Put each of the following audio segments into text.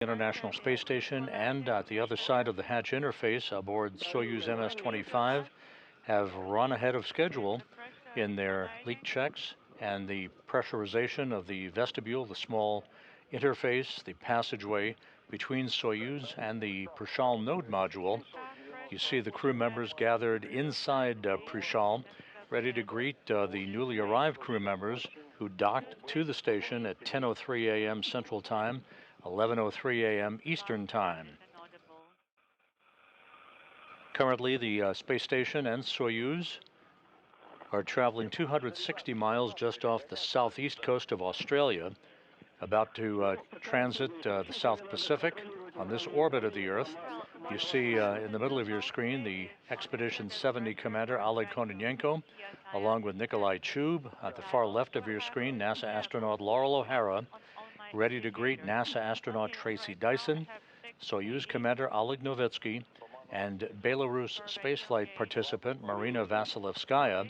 International Space Station, and at the other side of the hatch interface aboard Soyuz MS-25 have run ahead of schedule in their leak checks and the pressurization of the vestibule, the small interface, the passageway between Soyuz and the Prichal node module. You see the crew members gathered inside Prichal, ready to greet the newly arrived crew members who docked to the station at 10:03 a.m. Central Time, 11:03 a.m. Eastern Time. Currently, the space station and Soyuz are traveling 260 miles just off the southeast coast of Australia, about to transit the South Pacific on this orbit of the Earth. You see in the middle of your screen the Expedition 70 commander Oleg Novitskiy, along with Nikolai Chub. At the far left of your screen, NASA astronaut Laurel O'Hara, ready to greet NASA astronaut Tracy Dyson, Soyuz commander Oleg Novitskiy, and Belarus spaceflight participant Marina Vasileyskaya,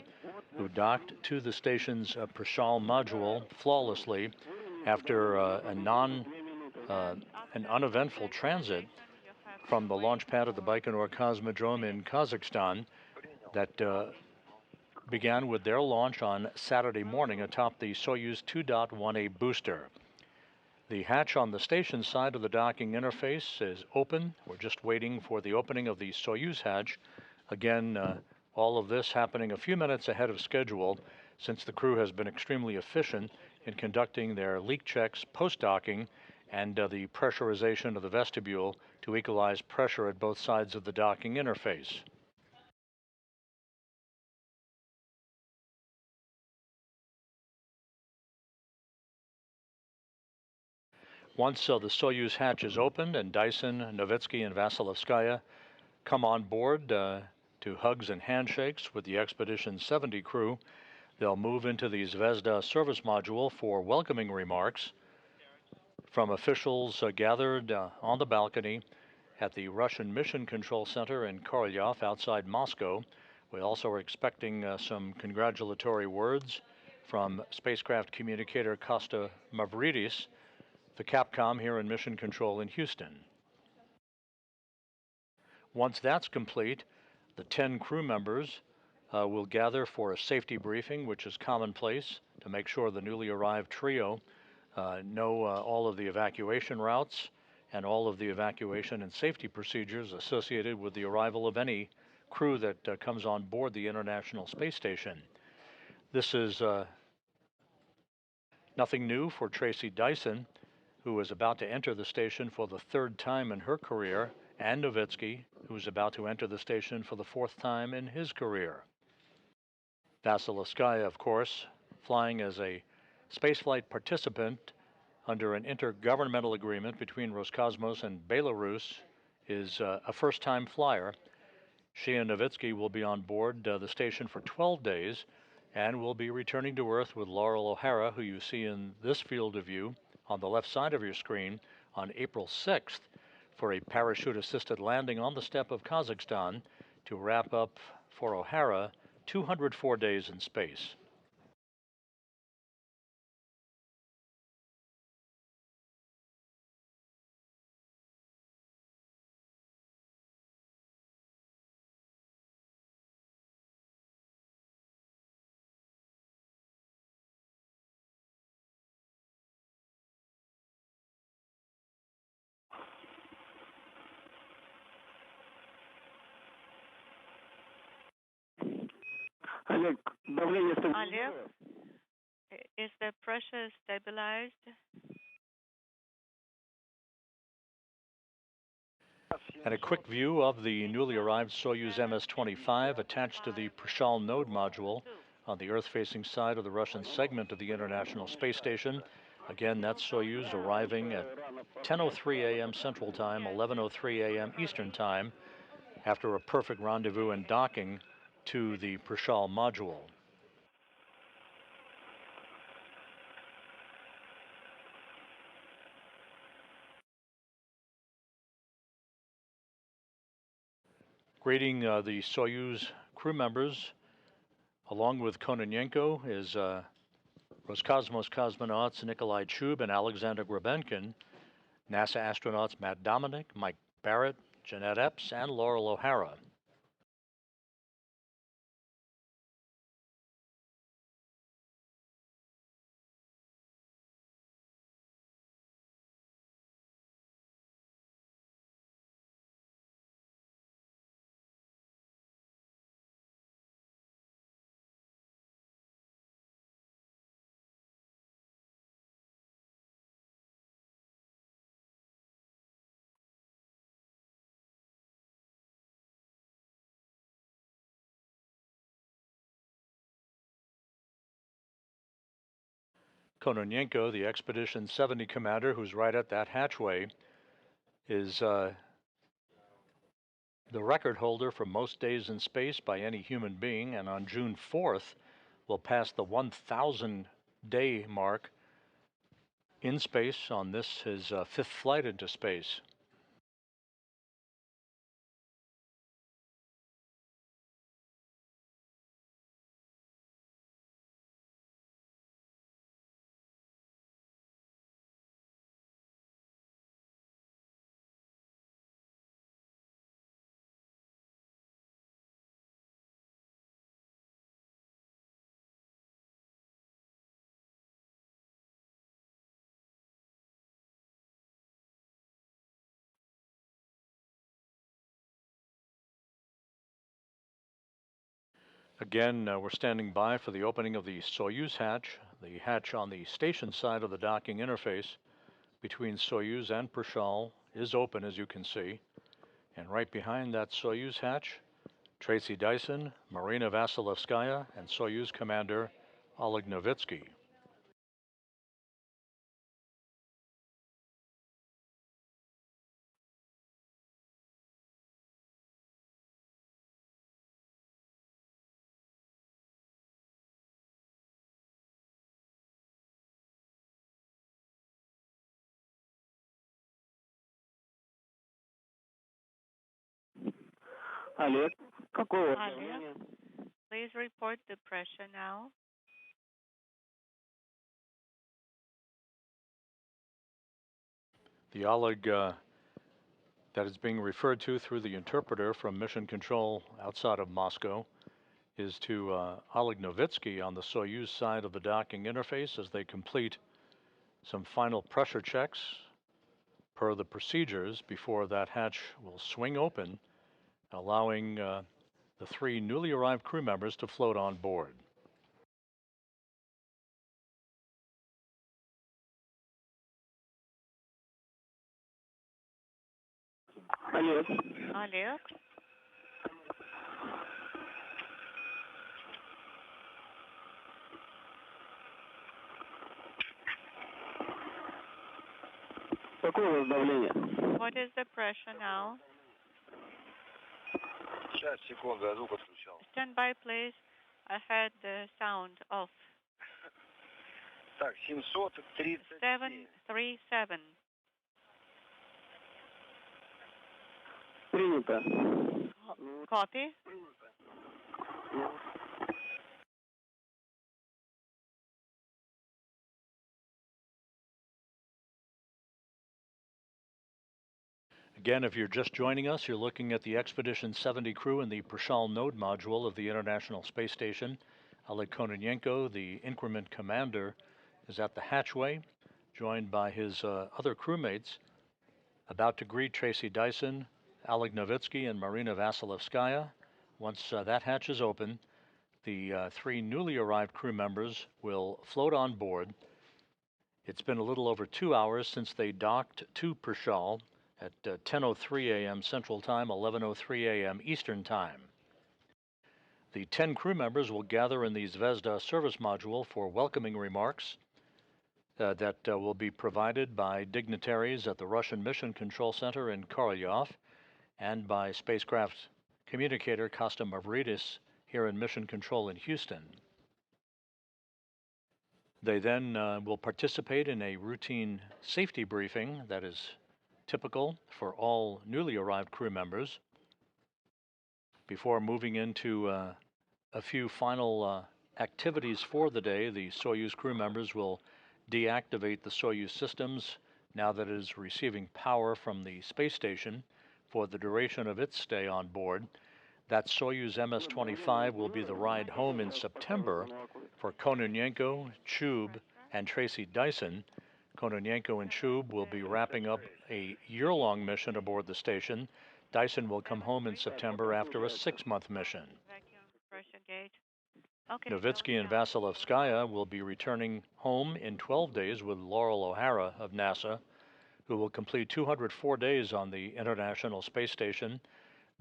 who docked to the station's Prichal module flawlessly after an uneventful transit from the launch pad of the Baikonur Cosmodrome in Kazakhstan that began with their launch on Saturday morning atop the Soyuz 2.1A booster. The hatch on the station side of the docking interface is open. We're just waiting for the opening of the Soyuz hatch. Again, all of this happening a few minutes ahead of schedule, since the crew has been extremely efficient in conducting their leak checks post-docking and the pressurization of the vestibule to equalize pressure at both sides of the docking interface. Once the Soyuz hatch is opened and Dyson, Novitskiy, and Vasilevskaya come on board to hugs and handshakes with the Expedition 70 crew, they'll move into the Zvezda service module for welcoming remarks from officials gathered on the balcony at the Russian Mission Control Center in Korolyov outside Moscow. We also are expecting some congratulatory words from spacecraft communicator Costa Mavridis, the Capcom here in Mission Control in Houston. Once that's complete, the 10 crew members will gather for a safety briefing, which is commonplace to make sure the newly arrived trio know all of the evacuation routes and all of the evacuation and safety procedures associated with the arrival of any crew that comes on board the International Space Station. This is nothing new for Tracy Dyson, who is about to enter the station for the third time in her career, and Novitskiy, who is about to enter the station for the fourth time in his career. Vasilevskaya, of course, flying as a spaceflight participant under an intergovernmental agreement between Roscosmos and Belarus, is a first-time flyer. She and Novitskiy will be on board the station for 12 days and will be returning to Earth with Laurel O'Hara, who you see in this field of view on the left side of your screen, on April 6th for a parachute-assisted landing on the steppe of Kazakhstan to wrap up for O'Hara 204 days in space. Oleg, is the pressure stabilized? And a quick view of the newly arrived Soyuz MS-25 attached to the Prichal node module on the Earth-facing side of the Russian segment of the International Space Station. Again, that's Soyuz arriving at 10:03 a.m. Central Time, 11:03 a.m. Eastern Time, after a perfect rendezvous and docking to the Prichal module. Greeting the Soyuz crew members, along with Kononenko, is Roscosmos cosmonauts Nikolai Chub and Alexander Grabenkin. NASA astronauts Matt Dominic, Mike Barrett, Jeanette Epps, and Laurel O'Hara. Kononenko, the Expedition 70 commander, who's right at that hatchway, is the record holder for most days in space by any human being, and on June 4th will pass the 1,000-day mark in space on this, his fifth flight into space. Again, we're standing by for the opening of the Soyuz hatch. The hatch on the station side of the docking interface between Soyuz and Prichal is open, as you can see. And right behind that Soyuz hatch, Tracy Dyson, Marina Vasileyskaya, and Soyuz commander Oleg Novitskiy. Oleg, please report the pressure now. The Oleg that is being referred to through the interpreter from Mission Control outside of Moscow is to Oleg Novitskiy on the Soyuz side of the docking interface as they complete some final pressure checks per the procedures before that hatch will swing open, allowing the three newly arrived crew members to float on board. Oleg. What is the pressure now? Stand by, please. I had the sound off. 737. Copy. Again, if you're just joining us, you're looking at the Expedition 70 crew in the Prichal node module of the International Space Station. Oleg Kononenko, the increment commander, is at the hatchway, joined by his other crewmates, about to greet Tracy Dyson, Oleg Novitskiy, and Marina Vasileyskaya. Once that hatch is open, the three newly arrived crew members will float on board. It's been a little over 2 hours since they docked to Prichal at 10:03 a.m. Central Time, 11:03 a.m. Eastern Time. The 10 crew members will gather in the Zvezda service module for welcoming remarks that will be provided by dignitaries at the Russian Mission Control Center in Korolyov and by spacecraft communicator Kosta Mavridis here in Mission Control in Houston. They then will participate in a routine safety briefing that is typical for all newly arrived crew members before moving into a few final activities for the day. The Soyuz crew members will deactivate the Soyuz systems now that it is receiving power from the space station for the duration of its stay on board. That Soyuz MS-25 will be the ride home in September for Kononenko, Chub, and Tracy Dyson. Kononenko and Chub will be wrapping up a year-long mission aboard the station. Dyson will come home in September after a 6-month mission. Novitskiy and Vasileyskaya will be returning home in 12 days with Laurel O'Hara of NASA, who will complete 204 days on the International Space Station.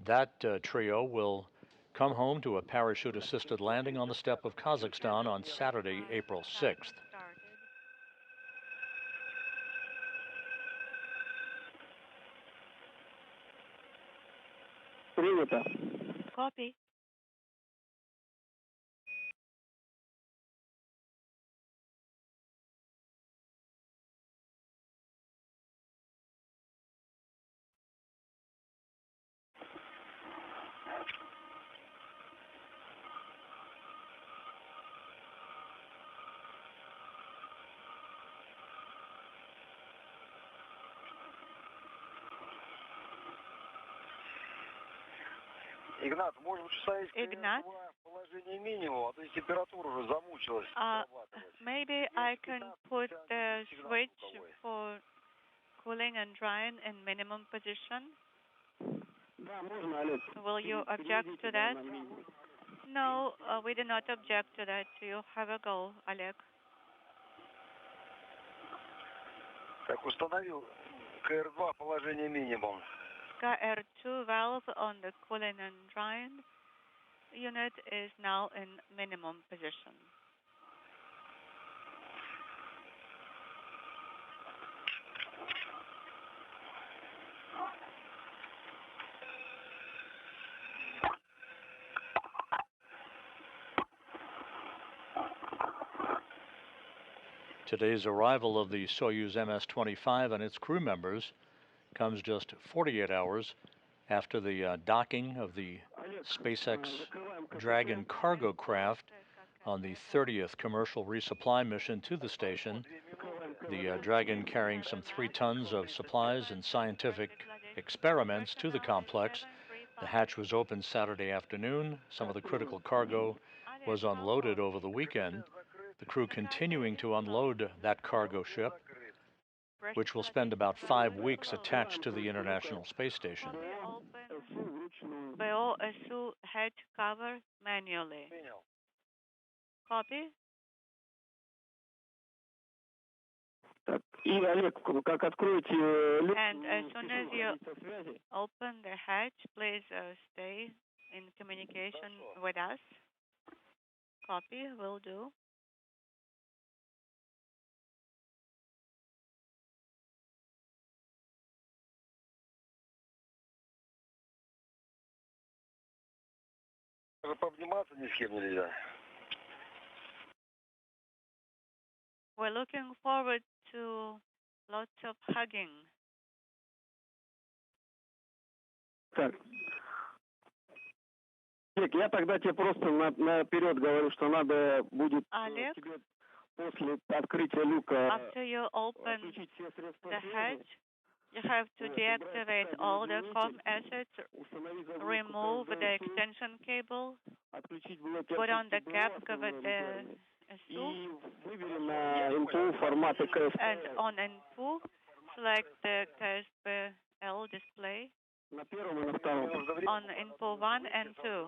That trio will come home to a parachute-assisted landing on the steppe of Kazakhstan on Saturday, April 6th. Copy. Игнат, может быть, ставить Ignat? положение минимума, а то есть температура уже замучилась. Maybe I can put the switch for cooling and drying in minimum position. Will you object to that? No, we do not object to that. You have a go, Oleg. Так, установил КР-2 положение минимум. KR2 valve on the cooling and drying unit is now in minimum position. Today's arrival of the Soyuz MS-25 and its crew members comes just 48 hours after the docking of the SpaceX Dragon cargo craft on the 30th commercial resupply mission to the station. The Dragon carrying some 3 tons of supplies and scientific experiments to the complex. The hatch was opened Saturday afternoon. Some of the critical cargo was unloaded over the weekend. The crew continuing to unload that cargo ship, which will spend about 5 weeks attached to the International Space Station. BOSU head cover manually. Copy. And as soon as you open the hatch, please stay in communication with us. Copy, will do. Пообниматься ни с кем нельзя. We're looking forward to lots of hugging. Так. Олег, я тогда тебе просто наперед говорю, что надо будет тебе после открытия люка after you open the hatch, you have to deactivate all the COM assets, remove the extension cable, put on the cap, cover the SU, and on NPU, select the KSPL display on INPO 1 and 2.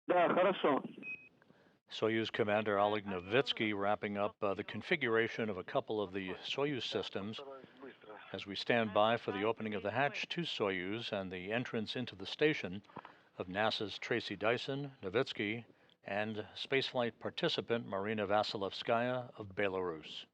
Да, хорошо. Soyuz Commander Oleg Novitskiy wrapping up the configuration of a couple of the Soyuz systems as we stand by for the opening of the hatch to Soyuz and the entrance into the station of NASA's Tracy Dyson, Novitskiy, and spaceflight participant Marina Vasileyskaya of Belarus.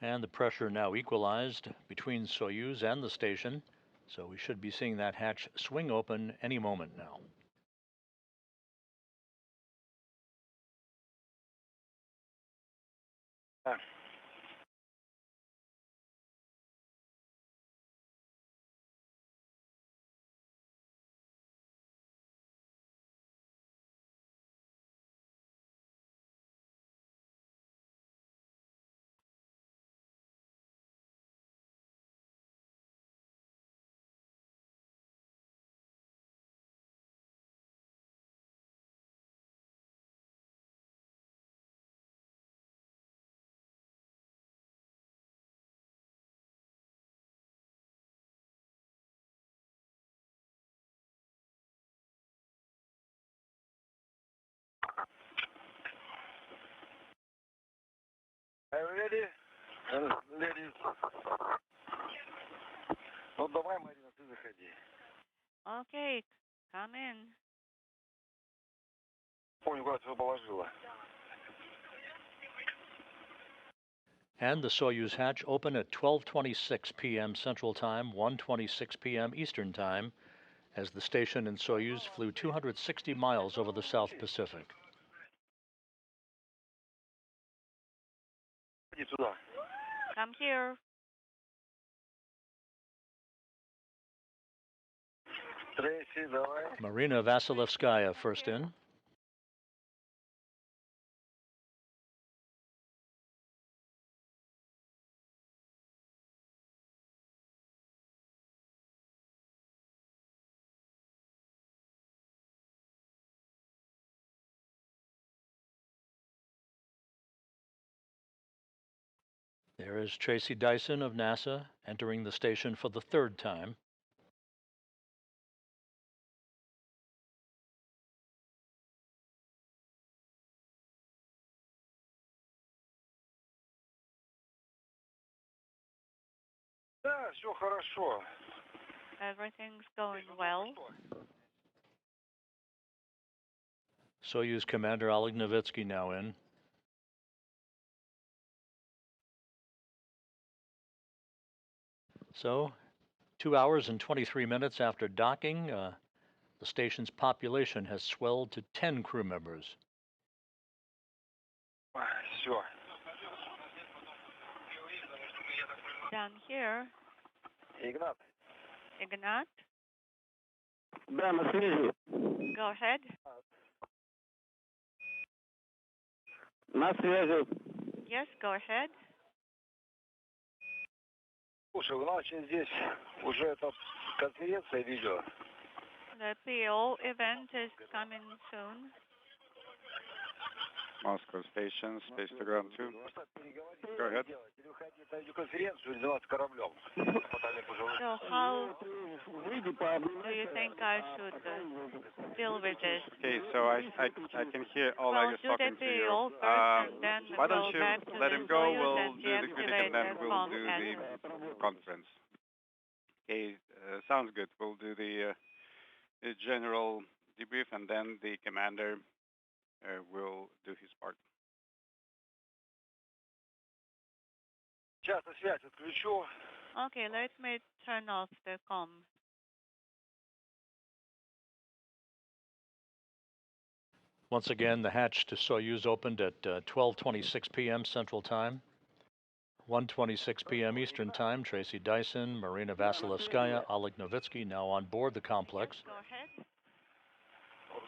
And the pressure now equalized between Soyuz and the station, so we should be seeing that hatch swing open any moment now. Are you ready? Ladies. Ну давай, Марина, ты заходи. Okay, come in. Помню, куда ты его положила. And the Soyuz hatch open at 12:26 p.m. Central Time, 1:26 p.m. Eastern Time, as the station and Soyuz flew 260 miles over the South Pacific. Иди сюда. Come here. Tracy, давай. Marina Vasileyskaya first in. There is Tracy Dyson of NASA entering the station for the third time. Да, все хорошо. Everything's going well. Soyuz Commander Oleg Novitskiy now in. So, 2 hours and 23 minutes after docking, the station's population has swelled to 10 crew members. Все. Down here, Игнат. Ignat, Да, на связи. go ahead. На связи. Yes, go ahead. Слушай, у нас здесь уже эта конференция видео. The PO event is coming soon. Moscow Station, Space to Ground 2. Go ahead. Конференцию заниматься кораблем. So how do you think I should deal with this? Okay, so I can hear Well, Oleg is do the talking to you. PO first and then Why go don't you back to let the him go? Soyuz We'll and do the greeting deactivate and then the we'll com do assets. the conference. Okay, sounds good. We'll do the general debrief and then the commander will do his part. Сейчас связь отключу. Okay, let me turn off the com. Once again, the hatch to Soyuz opened at 12:26 p.m. Central Time, 1:26 p.m. Eastern Time. Tracy Dyson, Marina Vasileyskaya, Oleg Novitskiy now on board the complex. Go ahead.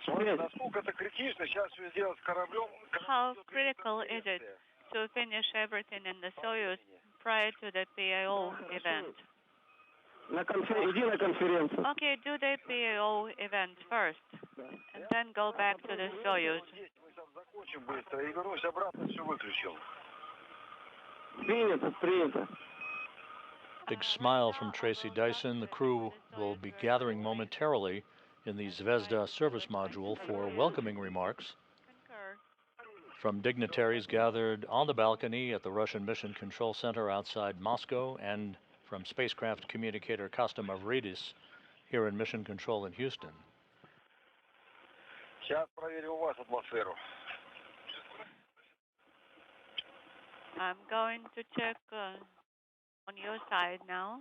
Смотри, насколько это критично сейчас все сделать с кораблем. How critical is it to finish everything in the Soyuz prior to the PAO event? Иди на конференцию. Okay, do the PAO event first, and then go back to the Soyuz. Мы там закончим быстро и вернусь обратно, все выключил. Принято, принято. Big smile from Tracy Dyson. The crew will be gathering momentarily in the Zvezda service module for welcoming remarks Concur. from dignitaries gathered on the balcony at the Russian Mission Control Center outside Moscow and from spacecraft communicator Kosta Mavridis here in Mission Control in Houston. Сейчас проверю у вас атмосферу. I'm going to check on your side now.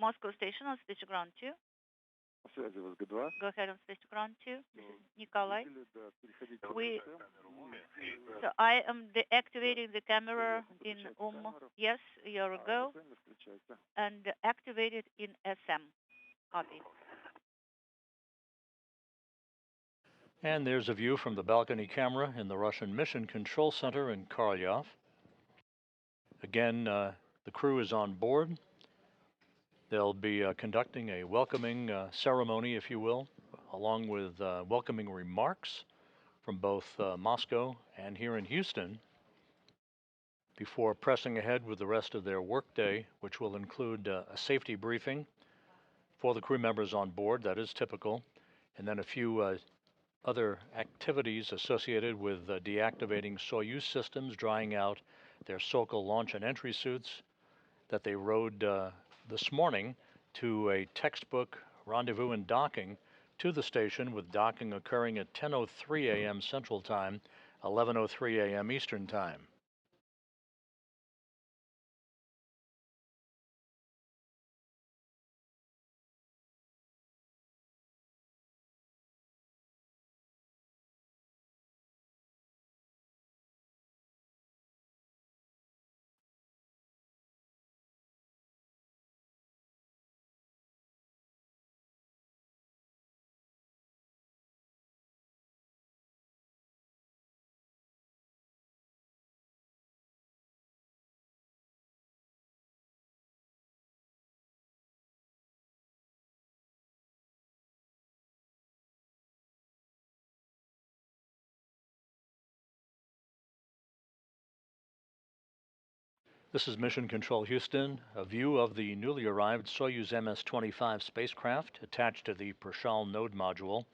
Moscow station on space to ground 2. Go ahead on space to ground 2. This is Nikolai. So I am deactivating the camera in Yes, you're go. And activate it in SM. Copy. And there's a view from the balcony camera in the Russian Mission Control Center in Korolyov. Again, the crew is on board. They'll be conducting a welcoming ceremony, if you will, along with welcoming remarks from both Moscow and here in Houston before pressing ahead with the rest of their workday, which will include a safety briefing for the crew members on board. That is typical. And then a few other activities associated with deactivating Soyuz systems, drying out their Sokol launch and entry suits that they rode this morning to a textbook rendezvous and docking to the station, with docking occurring at 10:03 a.m. Central Time, 11:03 a.m. Eastern Time. This is Mission Control Houston, a view of the newly arrived Soyuz MS-25 spacecraft attached to the Prichal node module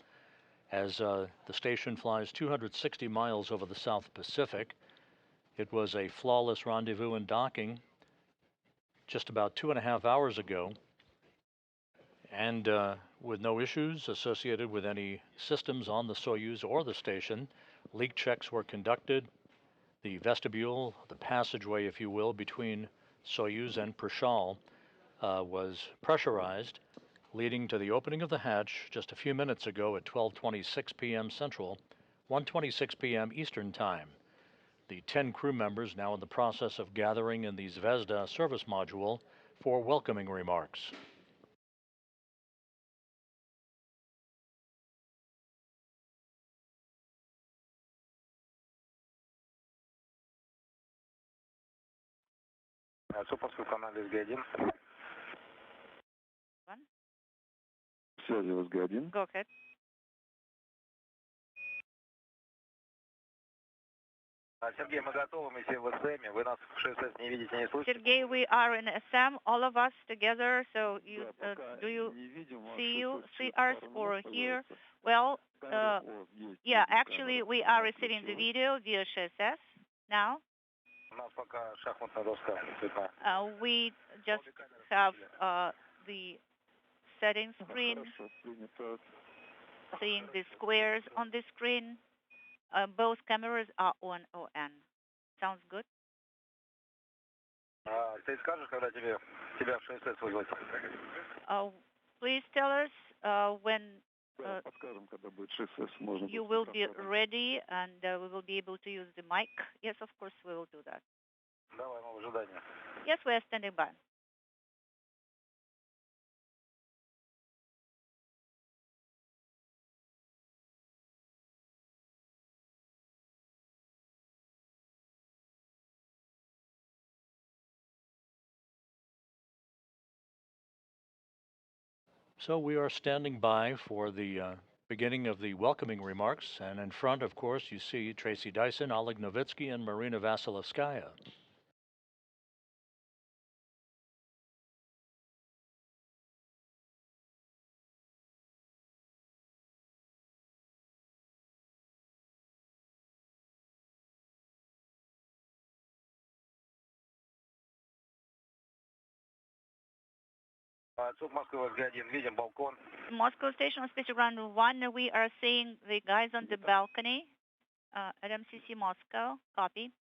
as the station flies 260 miles over the South Pacific. It was a flawless rendezvous and docking just about 2.5 hours ago, and with no issues associated with any systems on the Soyuz or the station. Leak checks were conducted. The vestibule, the passageway, if you will, between Soyuz and Prichal was pressurized, leading to the opening of the hatch just a few minutes ago at 12:26 p.m. Central, 1:26 p.m. Eastern Time. The 10 crew members now in the process of gathering in the Zvezda service module for welcoming remarks. Go ahead. Sergey, we are in SM, all of us together. So you do you see us or hear? Well, yeah, actually we are receiving the video via SHSS now. We just have the settings screen, seeing the squares on the screen. Both cameras are on ON. Sounds good? Please tell us when you will be ready and we will be able to use the mic. Yes, of course, we will do that. Yes, we are standing by. So we are standing by for the beginning of the welcoming remarks, and in front, of course, you see Tracy Dyson, Oleg Novitskiy, and Marina Vasileyskaya. Moscow Station, Space Ground 1, we are seeing the guys on the balcony at MCC Moscow. Copy.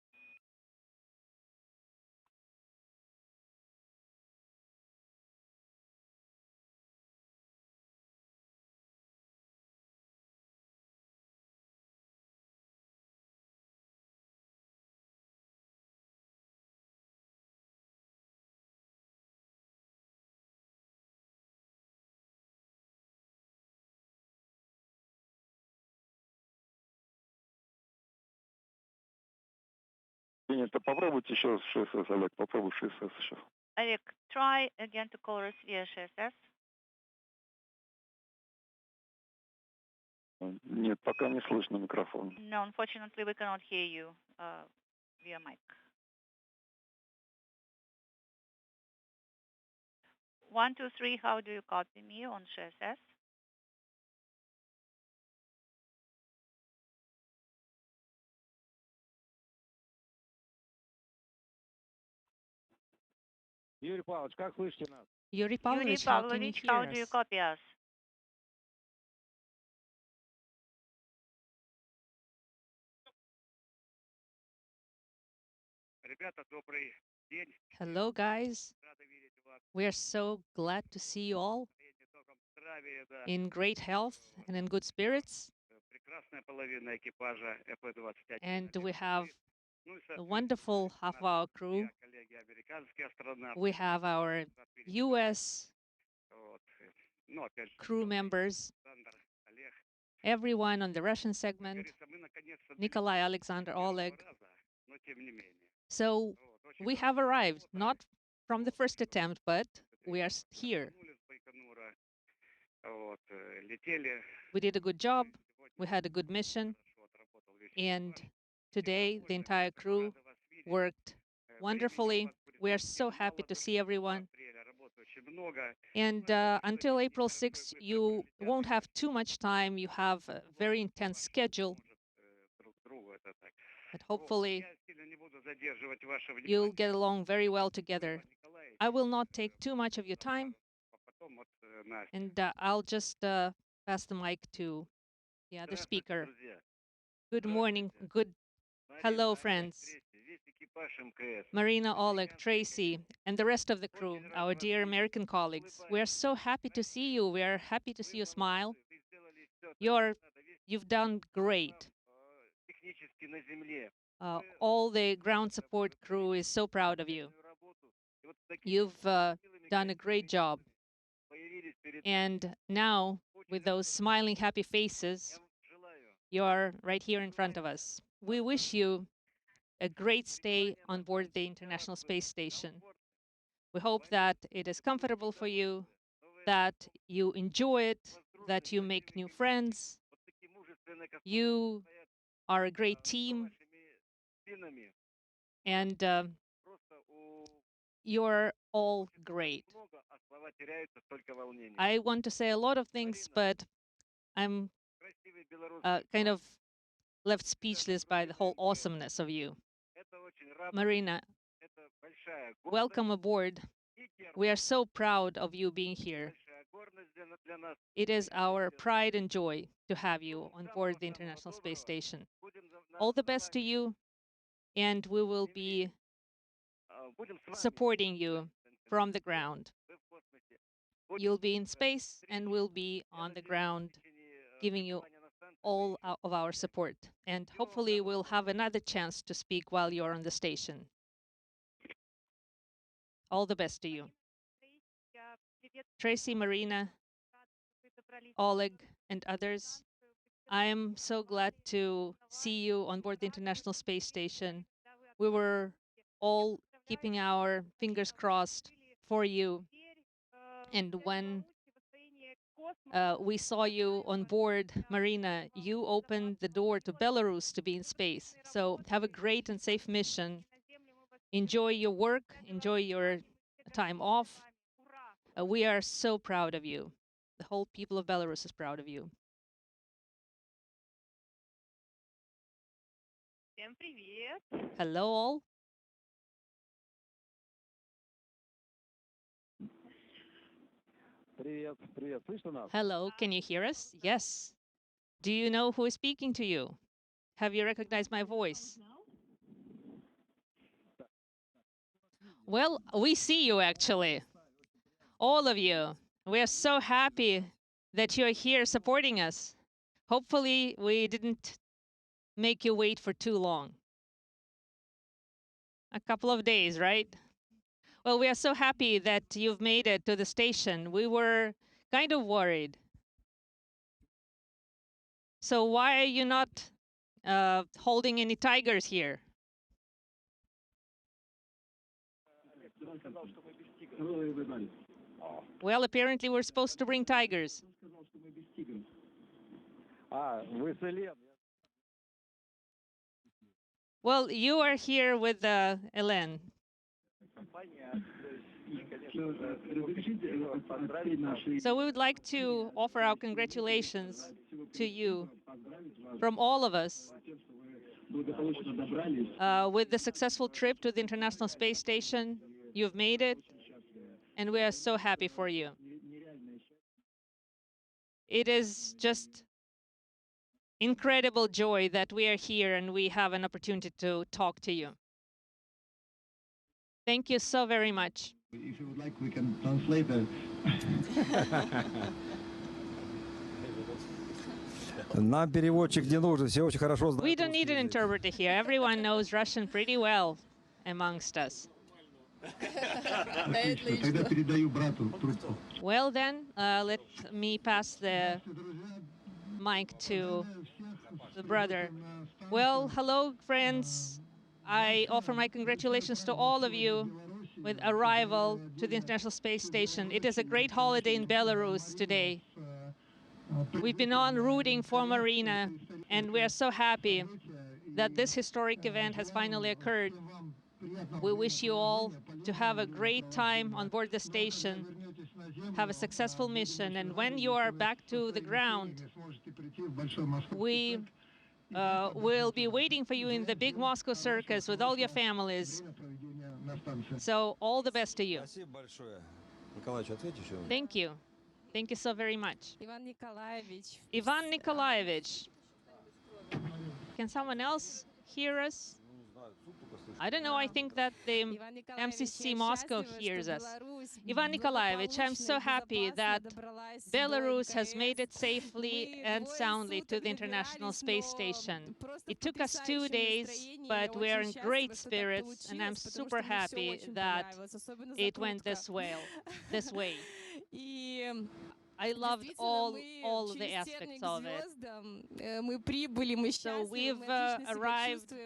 Нет, попробуйте еще раз ШСС, Олег, попробуй ШСС еще. Олег, try again to call us via SHS. Нет, пока не слышно микрофон. No, unfortunately, we cannot hear you via mic. 1, 2, 3, how do you copy me on SHS? Юрий Павлович, как слышите нас? Yuri Pavlovich, how can you hear us? How do you copy us? Hello, guys. We are so glad to see you all in great health and in good spirits. And we have a wonderful half of our crew. We have our U.S. crew members, everyone on the Russian segment, Nikolai, Alexander, Oleg. So we have arrived, not from the first attempt, but we are here. We did a good job. We had a good mission. And today, the entire crew worked wonderfully. We are so happy to see everyone. And until April 6th, you won't have too much time. You have a very intense schedule. But hopefully, you'll get along very well together. I will not take too much of your time. And I'll just pass the mic to the other speaker. Good morning. Hello, friends. Marina, Oleg, Tracy, and the rest of the crew, our dear American colleagues. We are so happy to see you. We are happy to see you smile. You've done great. All the ground support crew is so proud of you. You've done a great job. And now, with those smiling, happy faces, you're right here in front of us. We wish you a great stay on board the International Space Station. We hope that it is comfortable for you, that you enjoy it, that you make new friends. You are a great team, and you're all great. I want to say a lot of things, but I'm kind of left speechless by the whole awesomeness of you. Marina, welcome aboard. We are so proud of you being here. It is our pride and joy to have you on board the International Space Station. All the best to you, and we will be supporting you from the ground. You'll be in space, and we'll be on the ground giving you all of our support. And hopefully we'll have another chance to speak while you're on the station. All the best to you. Tracy, Marina, Oleg, and others, I am so glad to see you on board the International Space Station. We were all keeping our fingers crossed for you. And when we saw you on board, Marina, you opened the door to Belarus to be in space. So have a great and safe mission. Enjoy your work. Enjoy your time off. We are so proud of you. The whole people of Belarus is proud of you. Hello, all. Hello, can you hear us? Yes. Do you know who is speaking to you? Have you recognized my voice? Well, we see you actually. All of you. We are so happy that you're here supporting us. Hopefully, we didn't make you wait for too long. A couple of days, right? Well, we are so happy that you've made it to the station. We were kind of worried. So why are you not holding any tigers here? Well, apparently we're supposed to bring tigers. Well, you are here with Elen. So we would like to offer our congratulations to you from all of us with the successful trip to the International Space Station. You've made it, and we are so happy for you. It is just incredible joy that we are here and we have an opportunity to talk to you. Thank you so very much. If you would like, we can translate it. We don't need an interpreter here. Everyone knows Russian pretty well amongst us. Well then, let me pass the mic to the brother. Well, hello, friends. I offer my congratulations to all of you with arrival to the International Space Station. It is a great holiday in Belarus today. We've been on rooting for Marina, and we are so happy that this historic event has finally occurred. We wish you all to have a great time on board the station, have a successful mission, and when you are back to the ground, we will be waiting for you in the big Moscow circus with all your families. So all the best to you. Thank you. Thank you so very much. Ivan Nikolaevich, can someone else hear us? I don't know, I think that the MCC Moscow hears us. Ivan Nikolaevich, I'm so happy that Belarus has made it safely and soundly to the International Space Station. It took us 2 days, but we are in great spirits, and I'm super happy that it went this way. I loved all the aspects of it. So we've arrived to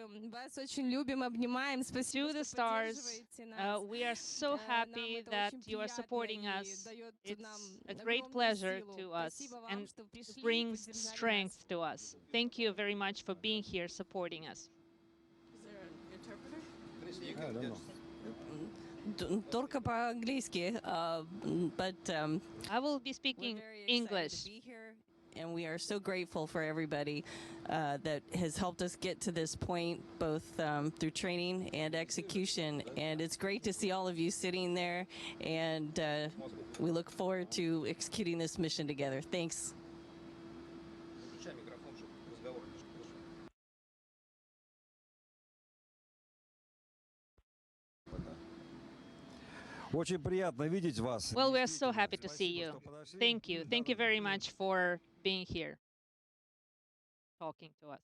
the stars. We are so happy that you are supporting us. It's a great pleasure to us, and it brings strength to us. Thank you very much for being here supporting us. Is there an interpreter? Только по-английски, but I will be speaking English. And we are so grateful for everybody that has helped us get to this point, both through training and execution. And it's great to see all of you sitting there, and we look forward to executing this mission together. Thanks. Well, we are so happy to see you. Thank you. Thank you very much for being here, talking to us.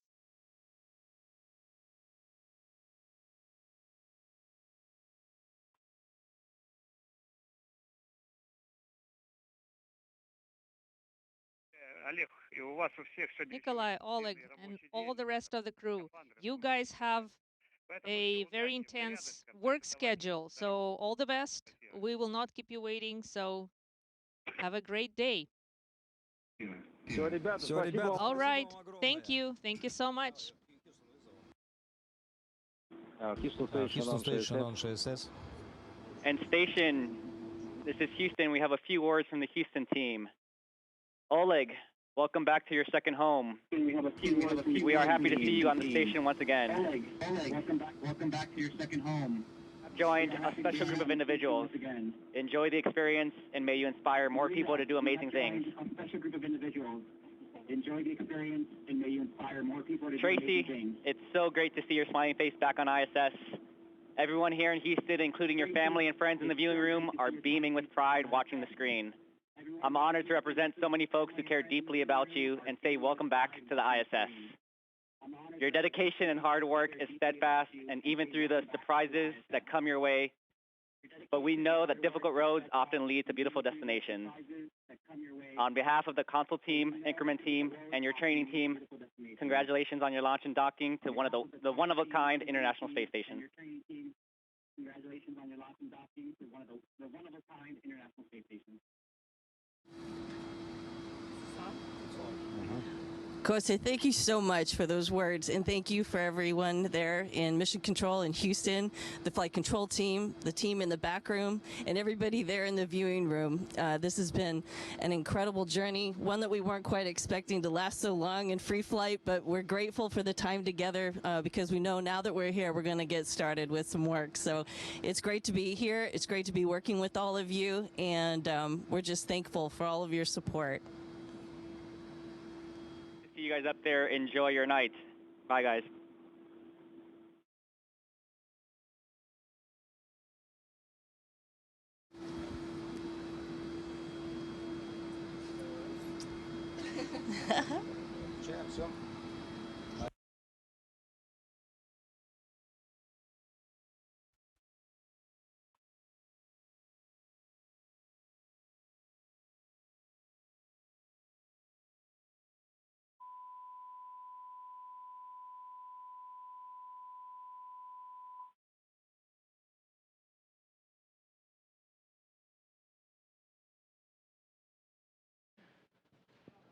Nikolai, Oleg, and all the rest of the crew, you guys have a very intense work schedule, so all the best. We will not keep you waiting, so have a great day. All right. Thank you. Thank you so much. Houston Station on CSS. And Station, this is Houston. We have a few words from the Houston team. Oleg, welcome back to your second home. We are happy to see you on the station once again. Oleg, welcome back to your second home. joined a special group of individuals. Enjoy the experience, and may you inspire more people to do amazing things. Enjoy the experience, and may you inspire more people to Tracy, do amazing things. it's so great to see your smiling face back on ISS. Everyone here in Houston, including your family and friends in the viewing room, are beaming with pride watching the screen. I'm honored to represent so many folks who care deeply about you and say welcome back to the ISS. Your dedication and hard work is steadfast, and even through the surprises that come your way, but we know that difficult roads often lead to beautiful destinations. On behalf of the console team, increment team, and your training team, congratulations on your launch and docking to the one-of-a-kind International Space Station. Congratulations on your launch and docking to the one-of-a-kind International Space Station. Kose, thank you so much for those words, and thank you for everyone there in Mission Control in Houston, the flight control team, the team in the back room, and everybody there in the viewing room. This has been an incredible journey, one that we weren't quite expecting to last so long in free flight, but we're grateful for the time together because we know now that we're here, we're going to get started with some work. So it's great to be here. It's great to be working with all of you, and we're just thankful for all of your support. See you guys up there. Enjoy your night. Bye, guys.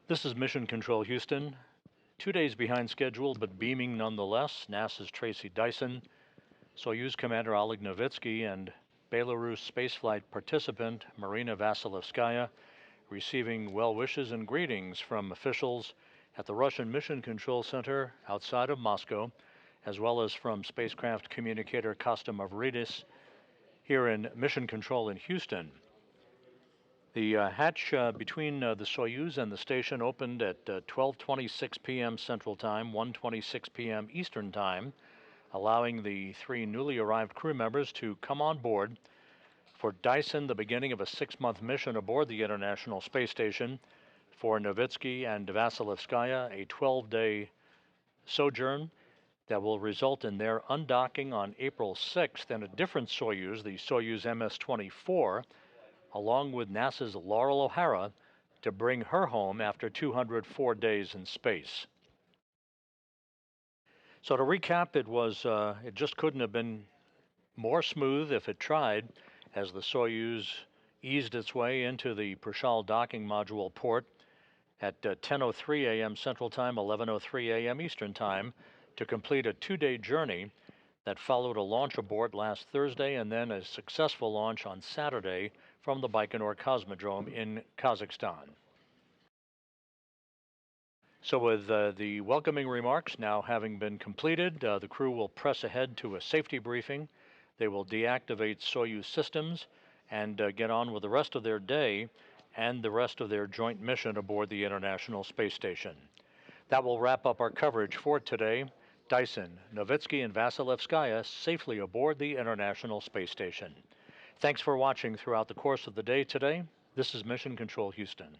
This is Mission Control Houston. 2 days behind schedule, but beaming nonetheless. NASA's Tracy Dyson, Soyuz Commander Oleg Novitskiy, and Belarus spaceflight participant Marina Vasileyskaya receiving well wishes and greetings from officials at the Russian Mission Control Center outside of Moscow, as well as from spacecraft communicator Kosta Mavridis here in Mission Control in Houston. The hatch between the Soyuz and the station opened at 12:26 p.m. Central Time, 1:26 p.m. Eastern Time, allowing the 3 newly arrived crew members to come on board. For Dyson, the beginning of a 6-month mission aboard the International Space Station. For Novitskiy and Vasilevskaya, a 12-day sojourn that will result in their undocking on April 6th in a different Soyuz, the Soyuz MS-25, along with NASA's Laurel O'Hara, to bring her home after 204 days in space. So to recap, it just couldn't have been more smooth if it tried, as the Soyuz eased its way into the Prichal docking module port at 10:03 a.m. Central Time, 11:03 a.m. Eastern Time, to complete a 2-day journey that followed a launch abort last Thursday and then a successful launch on Saturday from the Baikonur Cosmodrome in Kazakhstan. So with the welcoming remarks now having been completed, the crew will press ahead to a safety briefing. They will deactivate Soyuz systems and get on with the rest of their day and the rest of their joint mission aboard the International Space Station. That will wrap up our coverage for today. Dyson, Novitskiy, and Vasilevskaya safely aboard the International Space Station. Thanks for watching throughout the course of the day today. This is Mission Control Houston.